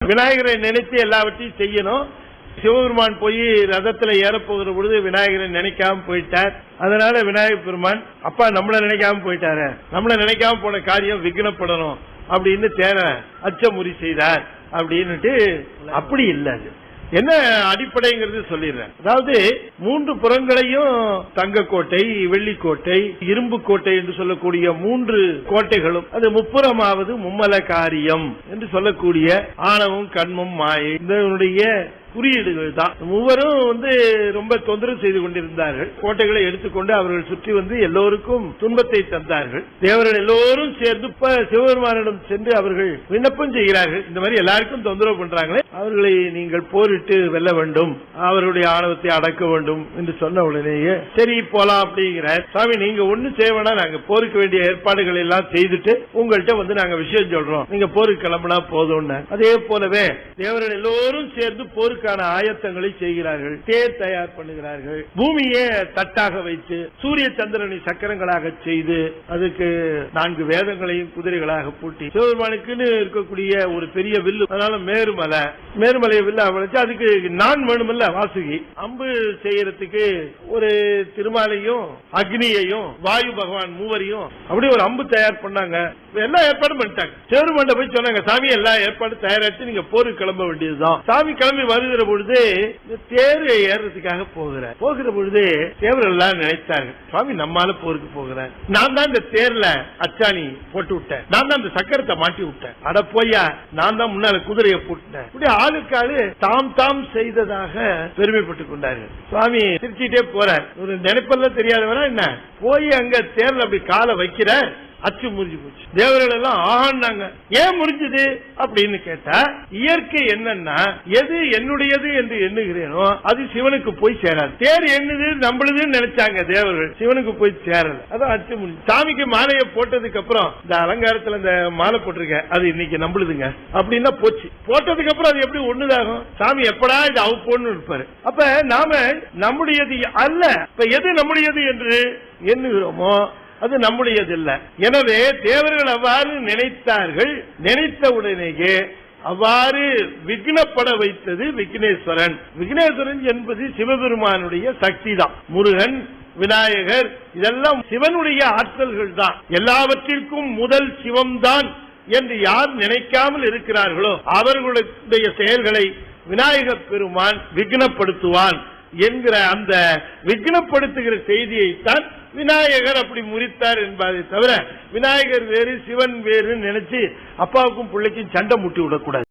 விநாயகரை நினைத்து எல்லாவற்றையும் செய்யணும். சிவபெருமான் போய் ரதத்துல ஏறப்போகிற பொழுது விநாயகரை நினைக்காம போயிட்டார். அதனால விநாயகர் பெருமான் அப்பா நம்மள நினைக்காம போயிட்டாரு, நம்மள நினைக்காம போன காரியம் விக்னப்படணும் அப்படின்னு தேர அச்சமுறி செய்தார் அப்படின்னுட்டு. அப்படி இல்ல, என்ன அடிப்படைங்கிறது சொல்லிடுறேன். அதாவது 3 புறங்களையும் தங்கக்கோட்டை, வெள்ளிக்கோட்டை, இரும்பு கோட்டை என்று சொல்லக்கூடிய 3 கோட்டைகளும் அது முப்புறமாவது மும்மல காரியம் என்று சொல்லக்கூடிய ஆணவம் கண்மம் மாயை இதனுடைய குறியீடுகள் தான். மூவரும் ரொம்ப தொந்தரவு செய்து கொண்டிருந்தார்கள். கோட்டைகளை எடுத்துக்கொண்டு அவர்கள் சுற்றி எல்லோருக்கும் துன்பத்தை தந்தார்கள். தேவர்கள் எல்லோரும் சேர்ந்து சிவபெருமானிடம் சென்று அவர்கள் விண்ணப்பம் செய்கிறார்கள். இந்த மாதிரி எல்லாருக்கும் தொந்தரவு பண்றாங்களே, அவர்களை நீங்கள் போரிட்டு வெல்ல வேண்டும், அவருடைய ஆணவத்தை அடக்க வேண்டும் என்று சொன்ன உடனேயே சரி போலாம் அப்படிங்கிறார். சுவாமி நீங்க ஒண்ணு செய்வேனா, நாங்க போருக்கு வேண்டிய ஏற்பாடுகள் எல்லாம் செய்துட்டு உங்கள்கிட்ட நாங்க விஷயம் சொல்றோம், நீங்க போருக்கு கிளம்பினா போதும். அதே போலவே தேவர்கள் எல்லோரும் சேர்ந்து போருக்கு ஆயத்தங்களை செய்கிறார்கள். தேர் தயார் பண்ணுகிறார்கள். பூமியை தட்டாக வைத்து சூரிய சந்திரனை சக்கரங்களாக செய்து அதுக்கு 4 வேதங்களையும் குதிரைகளாக பூட்டி சிவபெருமானுக்குன்னு இருக்கக்கூடிய ஒரு பெரிய வில்லு, அதனால மேருமலை வில்ல வளைச்சு அதுக்கு நான் வேணுமல்ல வாசுகி, அம்பு செய்யறதுக்கு ஒரு திருமாலையும் அக்னியையும் வாயு பகவான் மூவரையும் அப்படி ஒரு அம்பு தயார் பண்ணாங்க. எல்லா ஏற்பாடும் பண்ணிட்டாங்க. சிவபெருமான் போய் சொன்னாங்க, சாமி எல்லா ஏற்பாடும் தயாராச்சு, நீங்க போருக்கு கிளம்ப வேண்டியதுதான். சாமி கிளம்பி வருகிற பொழுது தேர் ஏறதுக்காக போகிற பொழுது தேவர்கள் எல்லாம் நினைத்தார்கள், சுவாமி நம்மால போருக்கு போகிறார், நான் தான் இந்த தேர்ல அச்சாணி போட்டு விட்டேன், நான் தான் இந்த சக்கரத்தை மாட்டி விட்டேன், அட போயா நான் தான் முன்னால குதிரையை போட்டேன். இப்படி ஆளுக்கு ஆளு தாம் செய்ததாக பெருமைப்பட்டுக் கொண்டார்கள். சுவாமி சிரிச்சுட்டே போறார். ஒரு நினைப்பெல்லாம் தெரியாதவரா என்ன, போய் அங்க தேர்ல அப்படி காலை வைக்கிற அச்சு முறிஞ்சு போச்சு. தேவர்கள் எல்லாம் ஆஹான்னாங்க. ஏன் முறிஞ்சது அப்படின்னு கேட்டா, இயற்கை என்னன்னா எது என்னுடையது என்று எண்ணுகிறேனோ அது சிவனுக்கு போய் சேராது. தேர் என்னது நம்மளுதுன்னு நினைச்சாங்க தேவர்கள், சிவனுக்கு போய் சேரல. அதான் அச்சு முறிஞ்சு. சாமிக்கு மாலையை போட்டதுக்கு அப்புறம் இந்த அலங்காரத்துல இந்த மாலை போட்டிருக்க அது இன்னைக்கு நம்மளுதுங்க அப்படின்னா போச்சு. போட்டதுக்கு அப்புறம் அது எப்படி ஒண்ணுதாகும்? சாமி எப்படா இது அவுப்போன்னு இருப்பாரு. அப்ப நாம நம்முடையது அல்ல, இப்ப எது நம்முடையது என்று எண்ணுகிறோமோ அது நம்முடையது இல்ல. எனவே தேவர்கள் அவ்வாறு நினைத்தார்கள். நினைத்த உடனேயே அவ்வாறு விக்னப்பட வைத்தது விக்னேஸ்வரன். விக்னேஸ்வரன் என்பது சிவபெருமானுடைய சக்தி தான். முருகன், விநாயகர் இதெல்லாம் சிவனுடைய ஆற்றல்கள் தான். எல்லாவற்றிற்கும் முதல் சிவம்தான் என்று யார் நினைக்காமல் இருக்கிறார்களோ அவர்களுடைய செயல்களை விநாயகர் பெருமான் விக்னப்படுத்துவான் என்கிற அந்த விக்னப்படுத்துகிற செய்தியைத்தான் விநாயகர் அப்படி முறித்தார் என்பதை தவிர விநாயகர் வேறு சிவன் வேறு நினைச்சு அப்பாவுக்கும் பிள்ளைக்கும் சண்டை முட்டி விடக்கூடாது.